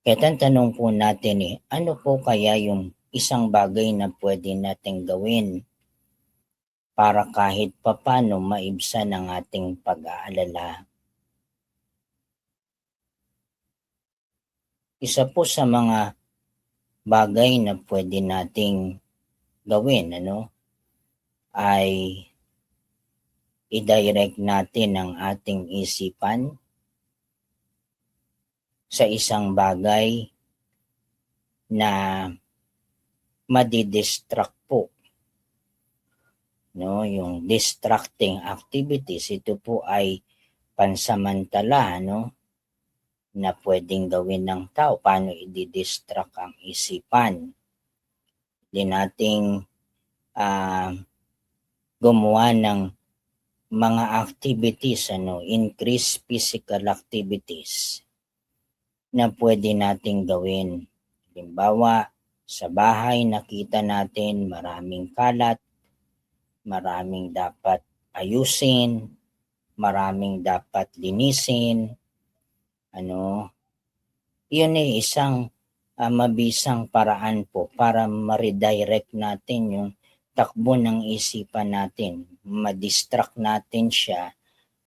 Kaya tanong po natin ano po kaya yung isang bagay na pwede nating gawin para kahit papano maibsan ang ating pag-aalala? Isa po sa mga bagay na pwede nating gawin ay i-direct natin ang ating isipan sa isang bagay na madidistract po. Yung distracting activities, ito po ay pansamantala na pwedeng gawin ng tao. Paano i-distract ang isipan? Hindi nating gumawa ng mga activities, increase physical activities na pwede nating gawin. Halimbawa, sa bahay nakita natin maraming kalat, maraming dapat ayusin, maraming dapat linisin. Yun ay isang mabisang paraan po para ma-redirect natin yung takbo ng isipan natin. Ma-distract natin siya